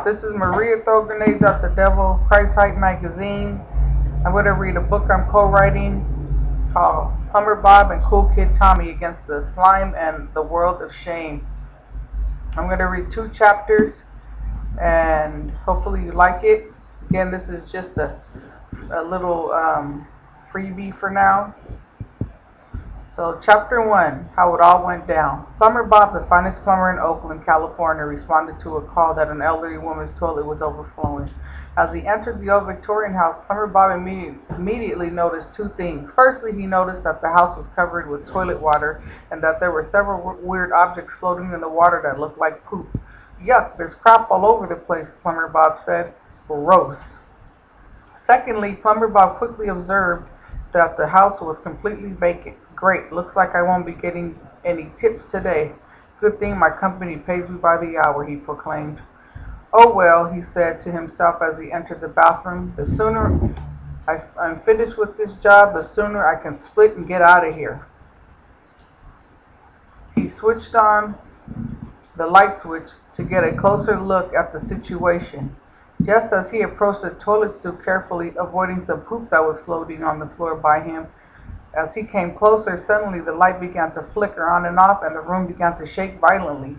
This is Maria Throw Grenades at the Devil, Christ Hype Magazine. I'm going to read a book I'm co-writing called Plumber Bob and Cool Kid Tommy Against the Slime and the World of Shame. I'm going to read 2 chapters and hopefully you like it. Again, this is just a little freebie for now. So, Chapter 1, How It All Went Down. Plumber Bob, the finest plumber in Oakland, California, responded to a call that an elderly woman's toilet was overflowing. As he entered the old Victorian house, Plumber Bob immediately noticed 2 things. Firstly, he noticed that the house was covered with toilet water and that there were several weird objects floating in the water that looked like poop. Yuck, there's crap all over the place, Plumber Bob said. Gross. Secondly, Plumber Bob quickly observed that the house was completely vacant. Great, looks like I won't be getting any tips today. Good thing my company pays me by the hour, he proclaimed. Oh well, he said to himself as he entered the bathroom. The sooner I'm finished with this job, the sooner I can split and get out of here. He switched on the light switch to get a closer look at the situation. Just as he approached the toilet stool carefully, avoiding some poop that was floating on the floor by him, as he came closer, suddenly the light began to flicker on and off and the room began to shake violently.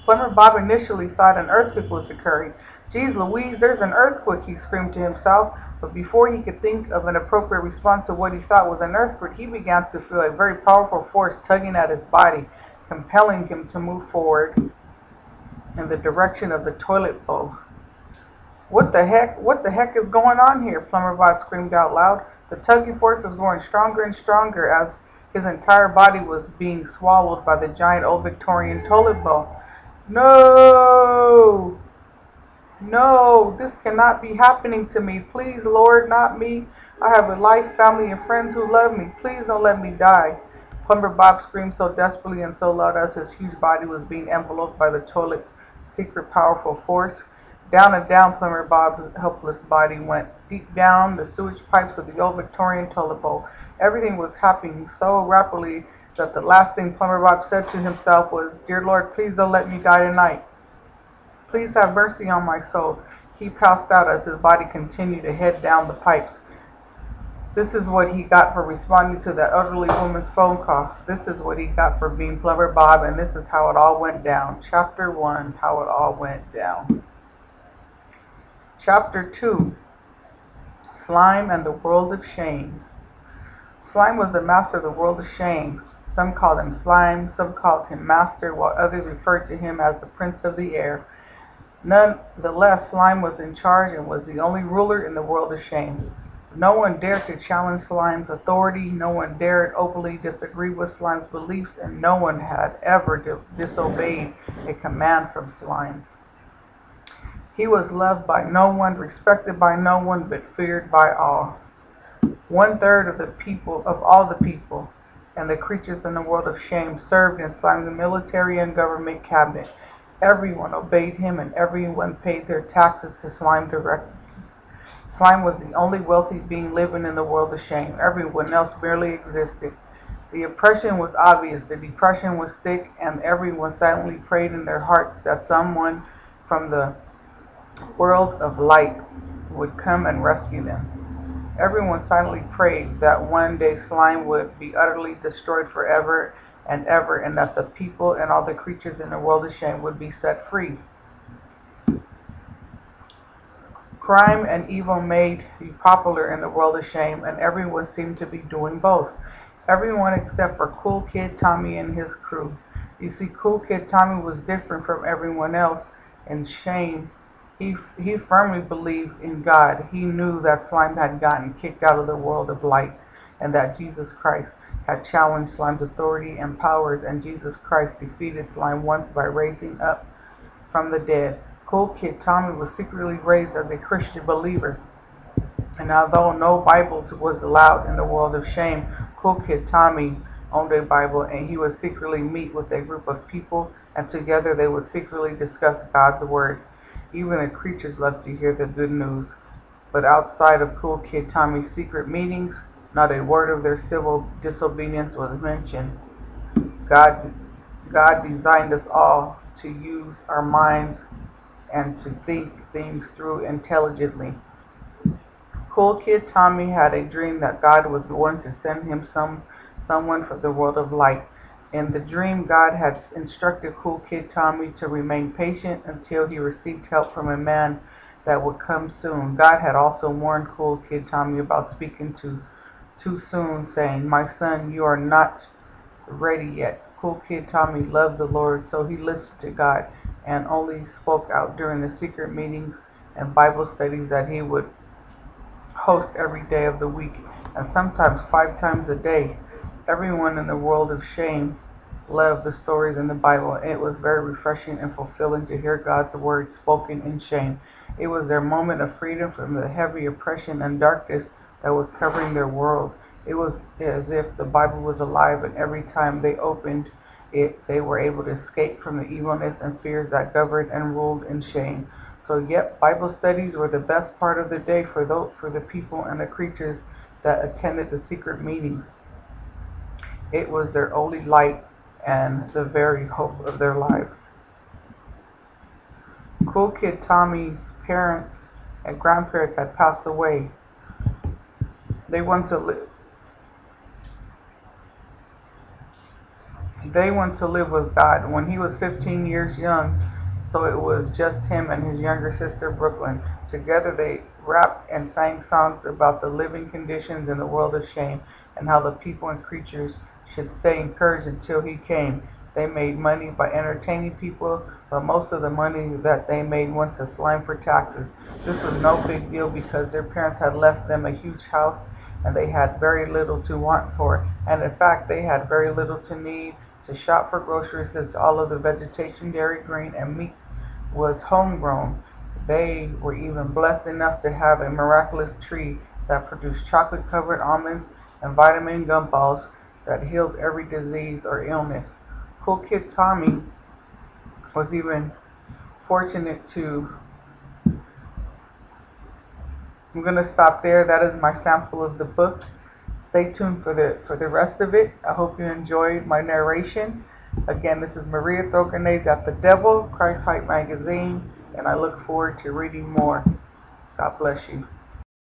Plumber Bob initially thought an earthquake was occurring. Geez Louise, there's an earthquake, he screamed to himself. But before he could think of an appropriate response to what he thought was an earthquake, he began to feel a very powerful force tugging at his body, compelling him to move forward in the direction of the toilet bowl. What the heck? What the heck is going on here? Plumber Bob screamed out loud. The tugging force was growing stronger and stronger as his entire body was being swallowed by the giant old Victorian toilet bowl. No! No! This cannot be happening to me. Please, Lord, not me. I have a life, family, and friends who love me. Please don't let me die. Plumber Bob screamed so desperately and so loud as his huge body was being enveloped by the toilet's secret powerful force. Down and down Plumber Bob's helpless body went, deep down the sewage pipes of the old Victorian toilet bowl. Everything was happening so rapidly that the last thing Plumber Bob said to himself was, Dear Lord, please don't let me die tonight. Please have mercy on my soul. He passed out as his body continued to head down the pipes. This is what he got for responding to that elderly woman's phone call. This is what he got for being Plumber Bob, and this is how it all went down. Chapter 1, How It All Went Down. Chapter 2, Slime and the World of Shame. Slime was the master of the world of shame. Some called him Slime, some called him Master, while others referred to him as the Prince of the Air. Nonetheless, Slime was in charge and was the only ruler in the world of shame. No one dared to challenge Slime's authority, no one dared openly disagree with Slime's beliefs, and no one had ever disobeyed a command from Slime. He was loved by no one, respected by no one, but feared by all. 1/3 of all the people, and the creatures in the world of shame served in Slime's military and government cabinet. Everyone obeyed him, and everyone paid their taxes to Slime directly. Slime was the only wealthy being living in the world of shame. Everyone else barely existed. The oppression was obvious, the depression was thick, and everyone silently prayed in their hearts that someone from the world of light would come and rescue them. Everyone silently prayed that one day Slime would be utterly destroyed forever and ever, and that the people and all the creatures in the world of shame would be set free. Crime and evil made be popular in the world of shame, and everyone seemed to be doing both. Everyone except for Cool Kid Tommy and his crew. You see, Cool Kid Tommy was different from everyone else in shame. He firmly believed in God. He knew that Slime had gotten kicked out of the world of light, and that Jesus Christ had challenged Slime's authority and powers, and Jesus Christ defeated Slime once by raising up from the dead. Cool Kid Tommy was secretly raised as a Christian believer, and although no Bibles was allowed in the world of shame, Cool Kid Tommy owned a Bible, and he would secretly meet with a group of people, and together they would secretly discuss God's Word. Even the creatures loved to hear the good news. But outside of Cool Kid Tommy's secret meetings, not a word of their civil disobedience was mentioned. God God designed us all to use our minds and to think things through intelligently. Cool Kid Tommy had a dream that God was going to send him someone from the world of light. In the dream, God had instructed Cool Kid Tommy to remain patient until he received help from a man that would come soon. God had also warned Cool Kid Tommy about speaking too soon, saying, "My son, you are not ready yet." Cool Kid Tommy loved the Lord, so he listened to God and only spoke out during the secret meetings and Bible studies that he would host every day of the week, and sometimes 5 times a day. Everyone in the world of shame loved the stories in the Bible. It was very refreshing and fulfilling to hear God's word spoken in shame. It was their moment of freedom from the heavy oppression and darkness that was covering their world. It was as if the Bible was alive, and every time they opened it, they were able to escape from the evilness and fears that governed and ruled in shame. So, yep, Bible studies were the best part of the day for the people and the creatures that attended the secret meetings. It was their only light and the very hope of their lives. Cool Kid Tommy's parents and grandparents had passed away. They went to live. They went to live with God when he was 15 years young, so it was just him and his younger sister Brooklyn. Together they rapped and sang songs about the living conditions in the world of shame and how the people and creatures should stay encouraged until he came. They made money by entertaining people, but most of the money that they made went to slime for taxes. This was no big deal because their parents had left them a huge house and they had very little to want for. And in fact, they had very little to need to shop for groceries since all of the vegetation, dairy, grain, and meat was homegrown. They were even blessed enough to have a miraculous tree that produced chocolate-covered almonds and vitamin gumballs that healed every disease or illness. Cool Kid Tommy was even fortunate to. I'm gonna stop there. That is my sample of the book. Stay tuned for the rest of it. I hope you enjoyed my narration. Again, this is Maria Throw Grenades at the Devil, Christ Hype Magazine, and I look forward to reading more. God bless you.